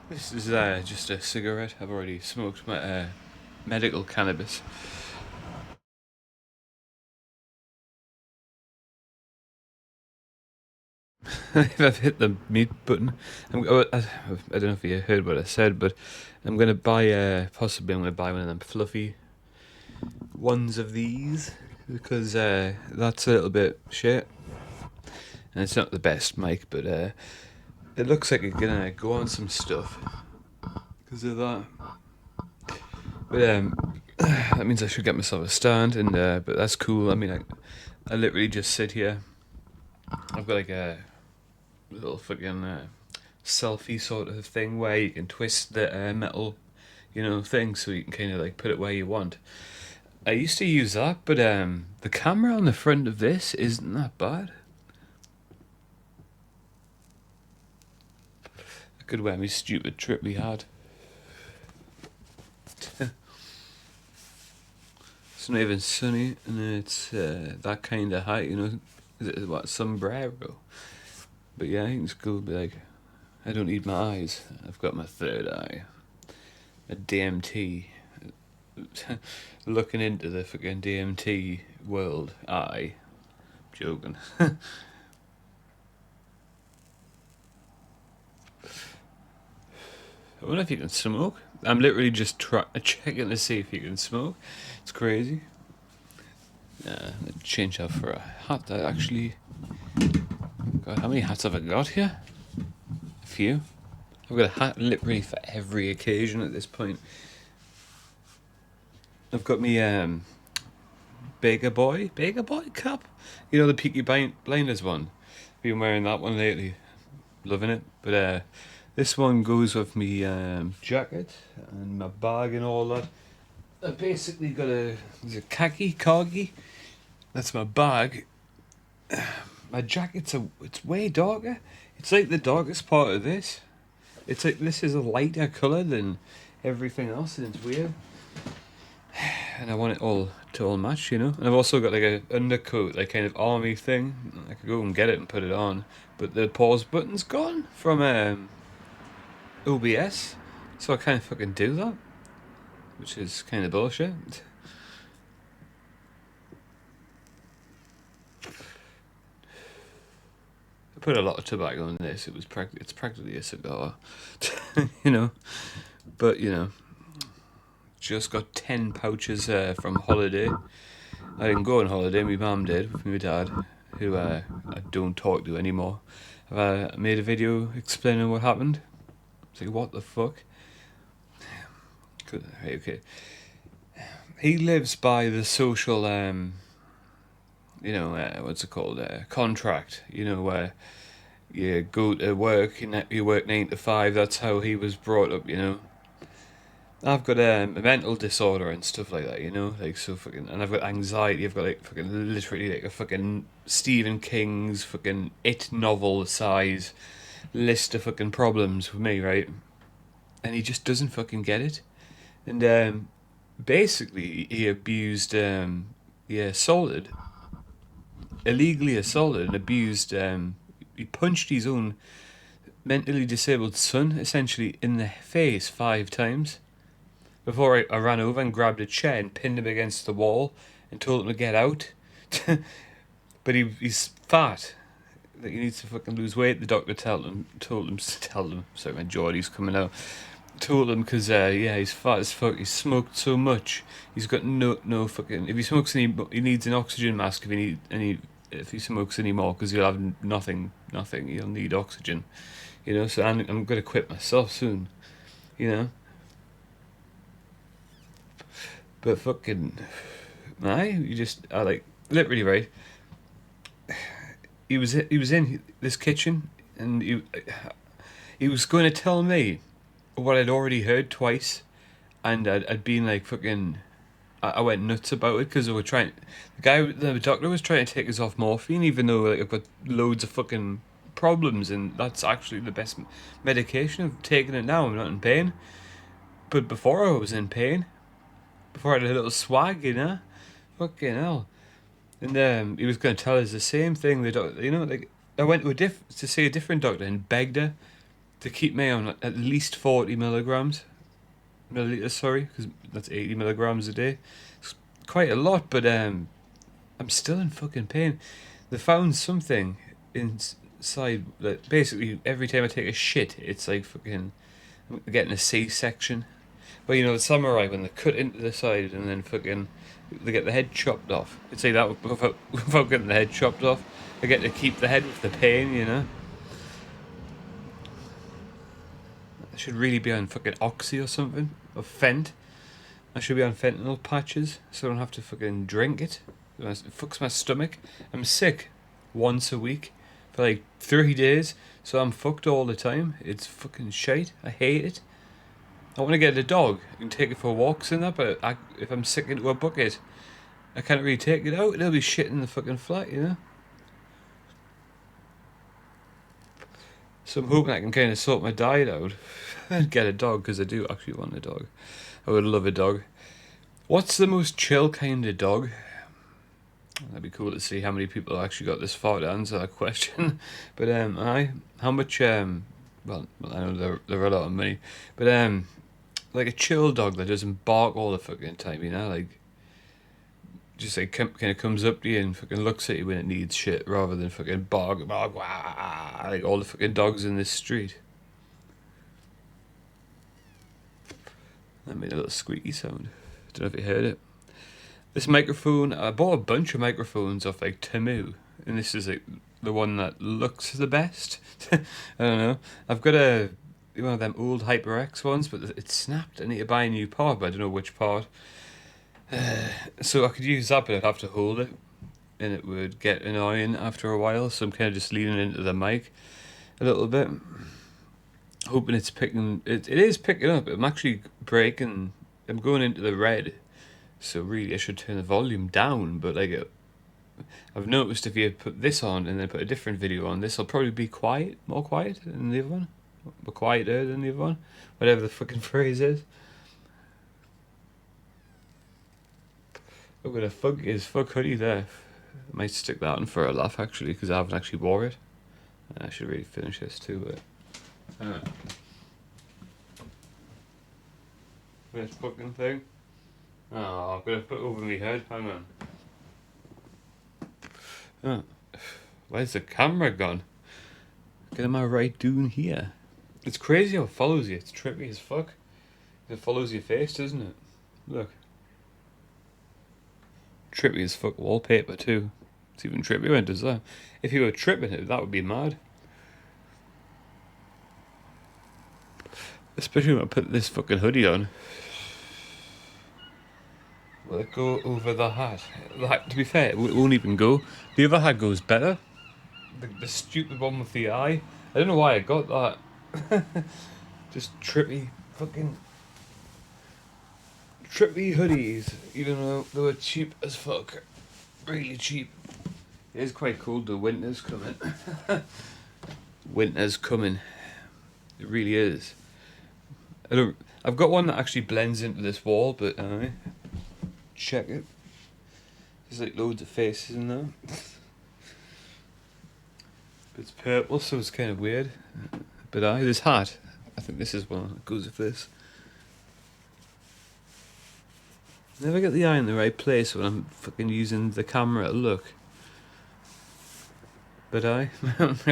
This is just a cigarette. I've already smoked my medical cannabis. I've hit the mute button. I don't know if you heard what I said, but I'm gonna buy possibly I'm gonna buy one of them fluffy ones of these because that's a little bit shit, and it's not the best mic, but it looks like it's gonna go on some stuff because of that. But that means I should get myself a stand, and but that's cool. I mean, I literally just sit here. I've got like a little fucking selfie sort of thing where you can twist the metal, thing so you can kind of like put it where you want. I used to use that, but the camera on the front of this isn't that bad. I could wear my stupid trip we had. It's not even sunny, and it's that kind of height, Is it what, sombrero? But yeah, I think it's cool. Be like, I don't need my eyes. I've got my third eye. A DMT. Looking into the fucking DMT world. Aye. Joking. I wonder if you can smoke. I'm literally just checking to see if you can smoke. It's crazy. I'd change that for a hat. That actually. God, how many hats have I got here? A few. I've got a hat literally for every occasion at this point. I've got me Baker Boy cap. You know, the Peaky Blinders one. Been wearing that one lately. Loving it. But this one goes with me jacket and my bag and all that. I basically got a khaki corgi. That's my bag. My jacket's it's way darker. It's like the darkest part of this. It's like this is a lighter colour than everything else, and it's weird. And I want it all to all match, And I've also got like a undercoat, like kind of army thing. I could go and get it and put it on, but the pause button's gone from OBS, so I can't fucking do that, which is kind of bullshit. I put a lot of tobacco in this. It's practically a cigar, you know. But just got 10 pouches from holiday. I didn't go on holiday. My mum did with my dad, who I don't talk to anymore. I made a video explaining what happened. It's like, what the fuck? Right, okay. He lives by the social, what's it called? Contract. Where you go to work, you work 9 to 5. That's how he was brought up. I've got a mental disorder and stuff like that, like so fucking, and I've got anxiety. I've got like fucking literally like a fucking Stephen King's fucking It novel size list of fucking problems with me, right? And he just doesn't fucking get it. And basically, he abused, illegally assaulted and abused. He punched his own mentally disabled son essentially in the face 5 times. Before I ran over and grabbed a chair and pinned him against the wall and told him to get out. But he's fat. That he needs to fucking lose weight. The doctor told him. Sorry, my Geordie's coming out. Told him because he's fat as fuck. He's smoked so much. He's got no fucking. If he smokes he needs an oxygen mask. If he smokes anymore, because he'll have nothing. He'll need oxygen. So I'm gonna quit myself soon. You know. But fucking, I like literally right. He was in this kitchen, and he was going to tell me what I'd already heard twice, and I'd been like fucking. I went nuts about it because the doctor was trying to take us off morphine, even though like I've got loads of fucking problems, and that's actually the best medication. I've taken it now. I'm not in pain, but before I was in pain. Before I had a little swag, fucking hell. And he was going to tell us the same thing. The doctor, like I went to to see a different doctor and begged her to keep me on at least 40 milliliters, sorry, because that's 80 milligrams a day. It's quite a lot, but I'm still in fucking pain. They found something inside that basically every time I take a shit, it's like fucking I'm getting a C-section. Well, you know, the samurai when they cut into the side and then fucking they get the head chopped off. It's like that without getting the head chopped off. I get to keep the head with the pain, you know. I should really be on fucking Oxy or something. Or Fent. I should be on fentanyl patches so I don't have to fucking drink it. It fucks my stomach. I'm sick once a week for like 3 days, so I'm fucked all the time. It's fucking shite. I hate it. I want to get a dog and take it for walks and that, but if I'm sick into a bucket, I can't really take it out. It'll be shit in the fucking flat, you know? So I'm hoping I can kind of sort my diet out and get a dog, because I do actually want a dog. I would love a dog. What's the most chill kind of dog? That'd be cool to see how many people actually got this far to answer that question. But how much well I know there are a lot of money, but like a chill dog that doesn't bark all the fucking time, you know, like just like kind of comes up to you and fucking looks at you when it needs shit, rather than fucking bark wah, like all the fucking dogs in this street. That made a little squeaky sound. Don't know if you heard it. This microphone, I bought a bunch of microphones off like Temu, and this is like the one that looks the best. I don't know. I've got one of them old HyperX ones, but it snapped. I need to buy a new part, but I don't know which part. So I could use that, but I'd have to hold it, and it would get annoying after a while. So I'm kind of just leaning into the mic a little bit, hoping it's picking. It is picking up. I'm actually breaking. I'm going into the red. So really, I should turn the volume down. But like, I've noticed if you put this on and then put a different video on, this will probably be more quiet than the other one, or quieter than the other one, whatever the fucking phrase is. Look at a fuck hoodie there. I might stick that on for a laugh actually, because I haven't actually wore it. I should really finish this too, but this fucking thing. Oh, I'm gonna put it over my head. Hang on. Oh, where's the camera gone? What am I right doing here? It's crazy how it follows you. It's trippy as fuck. It follows your face, doesn't it? Look. Trippy as fuck wallpaper too. It's even trippy when it does that. If you were tripping it, that would be mad. Especially when I put this fucking hoodie on. Will it go over the hat? To be fair, it won't even go. The other hat goes better. The stupid one with the eye. I don't know why I got that. Just trippy fucking trippy hoodies, even though they were cheap as fuck. Really cheap. It is quite cold though. Winter's coming. Winter's coming. It really is. I've got one that actually blends into this wall, but check it. There's like loads of faces in there. It's purple, so it's kind of weird. But this hat, I think this is one that goes with this. Never get the eye in the right place when I'm fucking using the camera to look. But I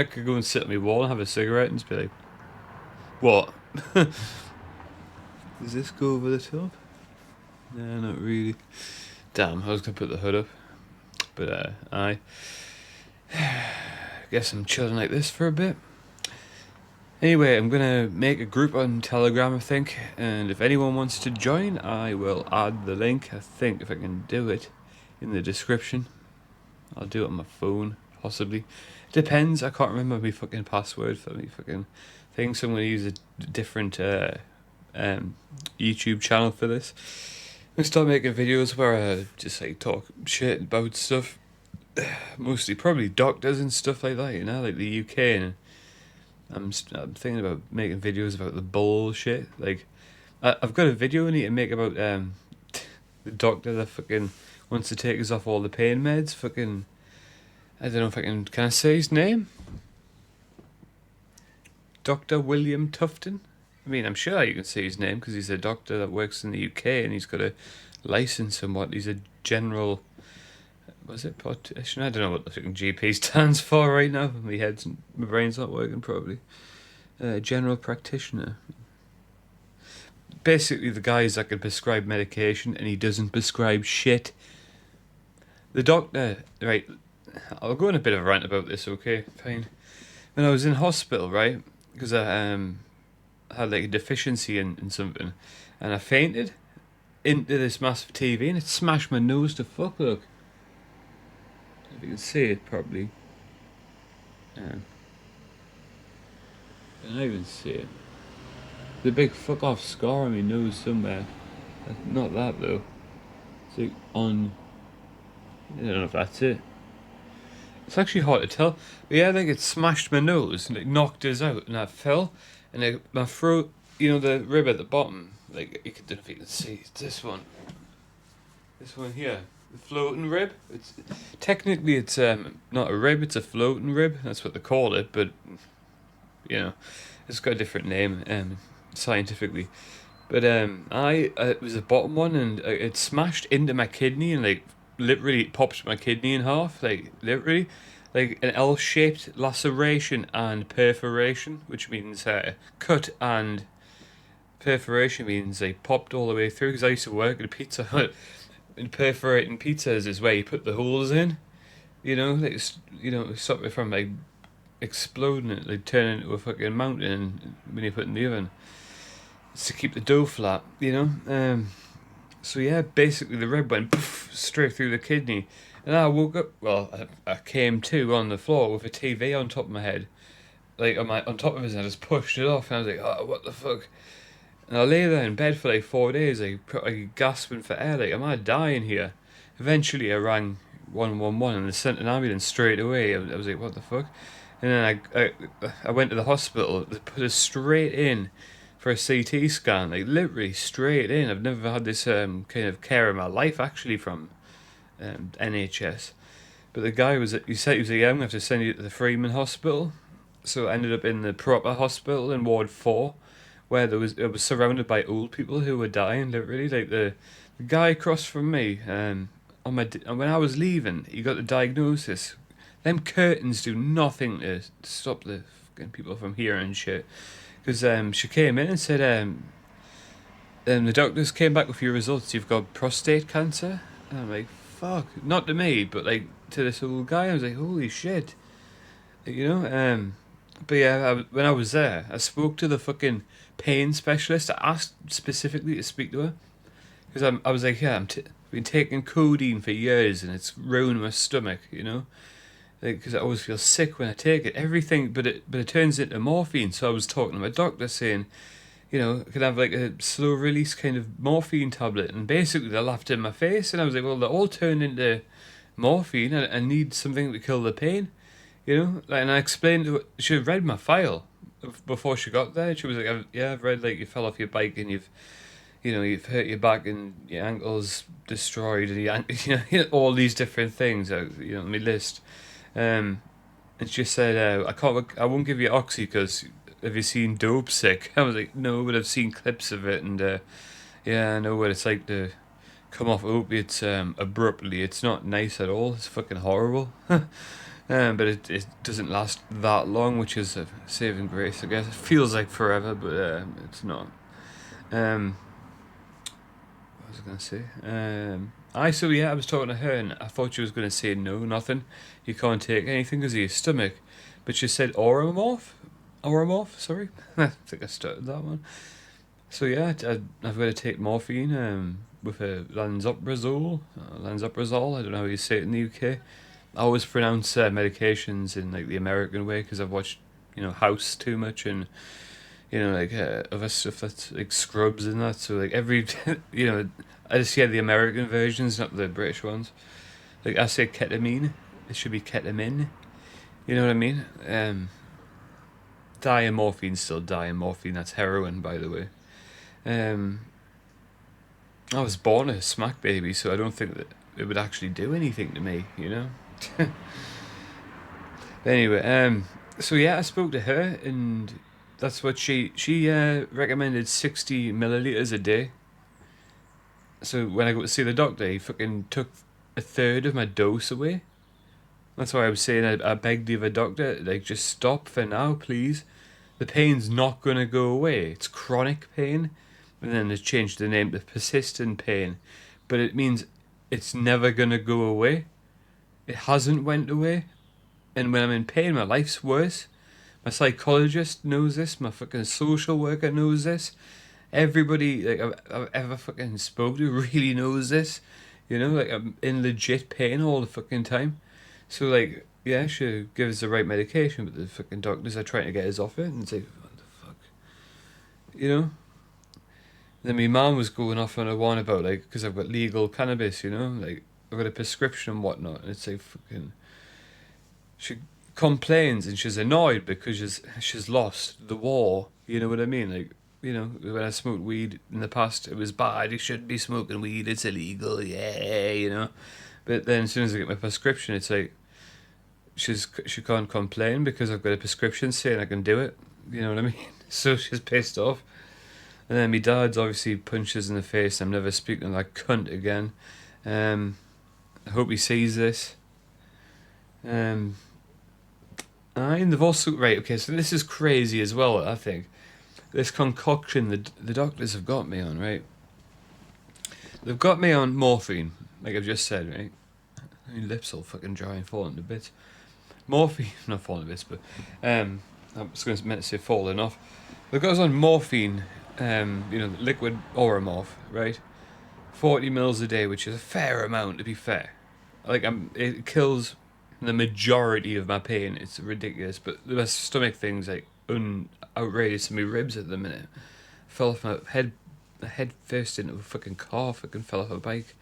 could go and sit on my wall and have a cigarette and just be like, what? Does this go over the top? No, not really. Damn, I was gonna put the hood up. But I guess I'm chilling like this for a bit. Anyway, I'm gonna make a group on Telegram, I think, and if anyone wants to join, I will add the link. I think if I can do it in the description. I'll do it on my phone, possibly. Depends. I can't remember my fucking password for me fucking thing, so I'm gonna use a different YouTube channel for this. I'm gonna start making videos where I just like talk shit about stuff, mostly probably doctors and stuff like that, you know, like the UK. And I'm thinking about making videos about the bullshit. Like, I've got a video I need to make about the doctor that fucking wants to take us off all the pain meds. Fucking, I don't know if I can I say his name? Dr. William Tufton. I mean, I'm sure you can say his name because he's a doctor that works in the UK and he's got a license and what. He's a general. Was it practitioner? I don't know what the fucking GP stands for right now. My brain's not working properly. General practitioner. Basically, the guys that can prescribe medication and he doesn't prescribe shit. The doctor, right? I'll go on a bit of a rant about this, okay? Fine. When I was in hospital, right? Because I had like a deficiency in something, and I fainted into this massive TV and it smashed my nose to fuck. Look, if you can see it properly. Can I even see it? The big fuck off scar on my nose somewhere. Not that though. It's like on. I don't know if that's it. It's actually hard to tell. But yeah, I think it smashed my nose and it knocked us out, and I fell, and my throat, the rib at the bottom, like I don't know if you can see, it's this one here, the floating rib. It's technically it's not a rib, it's a floating rib. That's what they call it, but it's got a different name scientifically. But it was the bottom one, and it smashed into my kidney and like literally popped my kidney in half, like literally, like an L-shaped laceration and perforation, which means cut, and perforation means they popped all the way through. Because I used to work at a Pizza Hut, and perforating pizzas is where you put the holes in, stop it from like exploding it, like turning into a fucking mountain when you put it in the oven. It's to keep the dough flat, So yeah, basically the rib went poof, straight through the kidney, and I woke up. Well, I came to on the floor with a TV on top of my head, like on top of it, and I just pushed it off, and I was like, "Oh, what the fuck?" And I lay there in bed for like 4 days, like gasping for air, like, "Am I dying here?" Eventually, I rang 111, and they sent an ambulance straight away. I was like, "What the fuck?" And then I went to the hospital. They put us straight in for a CT scan, like literally straight in. I've never had this kind of care in my life actually from NHS. But the guy he said, "I'm going to have to send you to the Freeman Hospital." So I ended up in the proper hospital in Ward 4, where it was surrounded by old people who were dying, literally. Like the guy across from me, when I was leaving, he got the diagnosis. Them curtains do nothing to stop the fucking people from hearing shit. Because she came in and said, the doctors came back with your results, you've got prostate cancer. And I'm like, fuck. Not to me, but like to this old guy. I was like, holy shit. But yeah, when I was there, I spoke to the fucking pain specialist. I asked specifically to speak to her. Because I was like, yeah, I've been taking codeine for years and it's ruined my stomach, because I always feel sick when I take it. Everything, but it turns into morphine. So I was talking to my doctor saying, could I have like a slow release kind of morphine tablet? And basically they laughed in my face, and I was like, well, they're all turned into morphine. I need something to kill the pain, and I explained to her. She read my file before she got there. She was like, I've read like you fell off your bike and you've hurt your back and your ankle's destroyed and all these different things. My list. And she said, I won't give you Oxy because have you seen Dope Sick? I was like, no, but I've seen clips of it, and yeah, I know what it's like to come off opiates abruptly. It's not nice at all. It's fucking horrible. But it doesn't last that long, which is a saving grace, I guess. It feels like forever, but it's not. What was I gonna say? I was talking to her, and I thought she was gonna say no, nothing. You can't take anything because of your stomach, but she said Oromorph, sorry. I think I started that one. So yeah, I've got to take morphine with a lansoprazole. I don't know how you say it in the UK. I always pronounce medications in like the American way because I've watched House too much, and other stuff that's like Scrubs and that. So like every I just hear the American versions, not the British ones. Like I say ketamine, it should be ketamine. You know what I mean? Diamorphine's still diamorphine. That's heroin, by the way. I was born a smack baby, so I don't think that it would actually do anything to me. Anyway, so yeah, I spoke to her, and That's what she recommended 60 milliliters a day. So when I go to see the doctor, he fucking took a third of my dose away. That's why I was saying I begged the other doctor, like, just stop for now, please. The pain's not going to go away. It's chronic pain. And then they changed the name to persistent pain. But it means it's never going to go away. It hasn't went away. And when I'm in pain, my life's worse. My psychologist knows this. My fucking social worker knows this. Everybody like I've ever fucking spoke to really knows this. You know, like I'm in legit pain all the fucking time. So like, yeah, she gives the right medication, but the fucking doctors are trying to get us off it, and it's like, what the fuck, you know? Then my mum was going off on a one about like, because I've got legal cannabis, you know, like I've got a prescription and whatnot, and it's like fucking. She complains and she's annoyed because she's lost the war. You know what I mean? Like, you know, when I smoked weed in the past, it was bad. You shouldn't be smoking weed. It's illegal. Yeah, you know. But then as soon as I get my prescription, it's like she can't complain because I've got a prescription saying I can do it. You know what I mean? So she's pissed off. And then my dad's obviously punches in the face. I'm never speaking to that cunt again. I hope he sees this. And they've also right. Okay, so this is crazy as well. I think this concoction the doctors have got me on, right? They've got me on morphine, like I've just said, right? My lips all fucking dry and falling to bits. Morphine, not falling to bits, but I was meant to say falling off. They've got us on morphine, you know, liquid Oromorph, right? 40 mils a day, which is a fair amount to be fair. Like it kills the majority of my pain. It's ridiculous, but my stomach thing's like outrageous to my ribs at the minute. Fell off my head first into a fucking car. Fucking fell off a bike.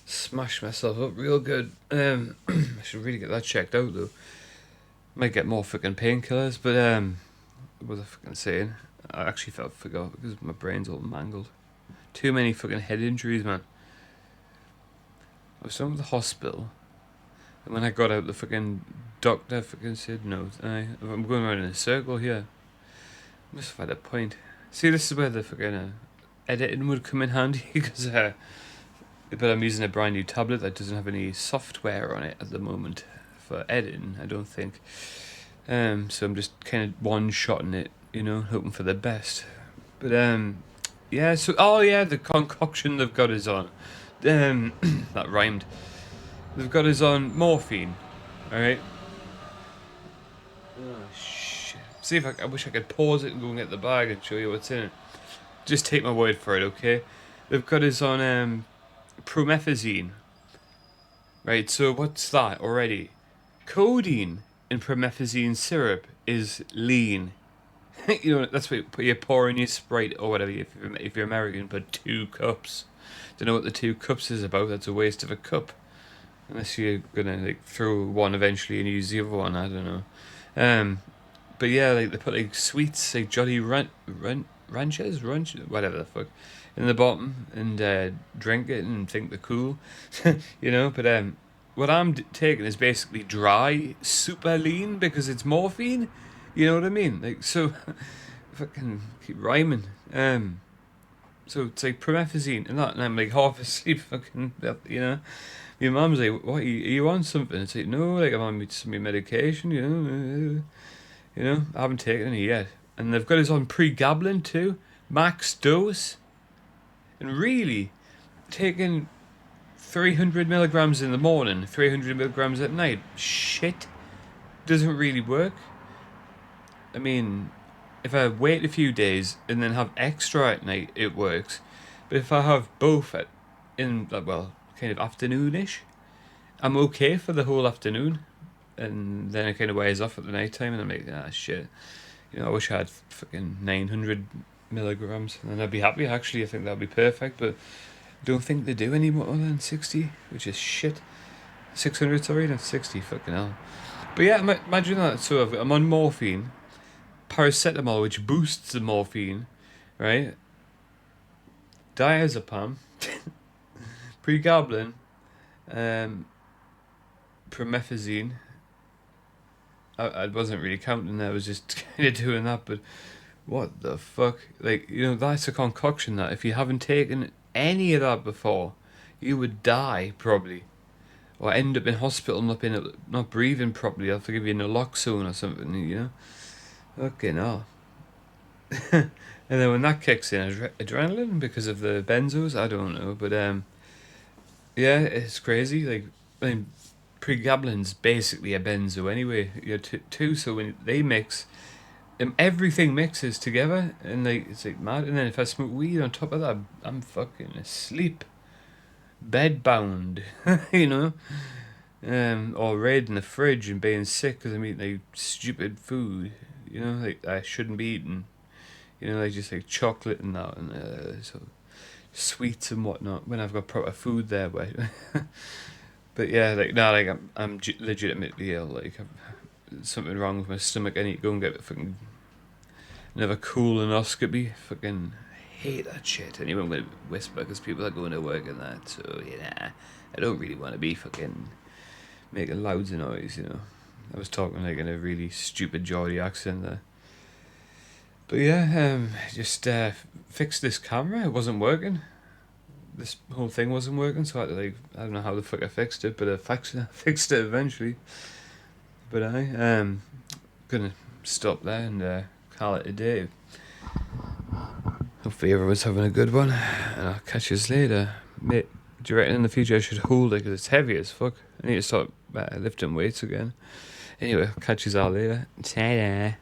Smashed myself up real good. I should really get that checked out though. Might get more fucking painkillers, but what was I fucking saying? I actually forgot because my brain's all mangled. Too many fucking head injuries, man. I was down at the hospital, and when I got out, the fucking doctor fucking said no. I'm going around in a circle here. Must have had a point. See, this is where the fucking editing would come in handy because but I'm using a brand new tablet that doesn't have any software on it at the moment for editing, I don't think. So I'm just kind of one-shotting it, you know, hoping for the best. But yeah. So the concoction they've got is on. That rhymed. They've got us on morphine, alright? Oh shit. See if I wish I could pause it and go and get the bag and show you what's in it. Just take my word for it, okay? They've got us on promethazine. Right, so what's that already? Codeine in promethazine syrup is lean. You know, that's what you pour in your Sprite or whatever. If you're American, put 2 cups. Don't know what the 2 cups is about. That's a waste of a cup. Unless you're gonna like throw one eventually and use the other one, I don't know. But yeah, like they put like sweets, like Jolly Ranchers, whatever the fuck, in the bottom and drink it and think they're cool, you know. But what I'm taking is basically dry, super lean because it's morphine. You know what I mean? Like so, fucking keep rhyming. So it's like promethazine and that, and I'm like half asleep, fucking, you know. Your mum's like, "What? Are you on something?" It's like, "No, like I'm on some medication, you know. You know, I haven't taken any yet." And they've got us on pregabalin too, max dose. And really, taking 300 milligrams in the morning, 300 milligrams at night, shit, doesn't really work. I mean, if I wait a few days and then have extra at night, it works. But if I have both kind of afternoonish, I'm okay for the whole afternoon, and then it kind of wears off at the night time, and I'm like, shit, you know, I wish I had fucking 900 milligrams, and then I'd be happy. Actually, I think that'd be perfect, but don't think they do any more than 60, which is shit. 600, sorry, not 60. Fucking hell. But yeah, imagine that. So I'm on morphine, paracetamol, which boosts the morphine, right? Diazepam, pregabalin, promethazine. I wasn't really counting that, I was just kind of doing that, but What the fuck? Like, you know, that's a concoction that if you haven't taken any of that before, you would die probably, or end up in hospital not breathing properly. They'll have to give you naloxone or something. You know, fucking hell. And then when that kicks in, adrenaline because of the benzos. I don't know, but yeah, it's crazy. Like, I mean, pregablin's basically a benzo anyway. You're two, so when they mix, everything mixes together, and like it's like mad. And then if I smoke weed on top of that, I'm fucking asleep, bed bound, you know, or red in the fridge and being sick because I'm eating like stupid food, you know, like I shouldn't be eating, you know, like just like chocolate and that and so sweets and whatnot when I've got proper food there, but. But yeah, like now, like I'm legitimately ill. Like something wrong with my stomach. I need to go and get fucking another colonoscopy. Fucking hate that shit. Anyway, I'm gonna whisper because people are going to work and that. So yeah, I don't really want to be fucking making loads of noise. You know, I was talking like in a really stupid Geordie accent there. But yeah, just fixed this camera. It wasn't working. This whole thing wasn't working, so I had to, like, I don't know how the fuck I fixed it, but I fixed it eventually. But gonna stop there and call it a day. Hopefully everyone's having a good one, and I'll catch you later. Mate, do you reckon in the future I should hold it because it's heavy as fuck? I need to start lifting weights again. Anyway, catch you all later. Ta-da.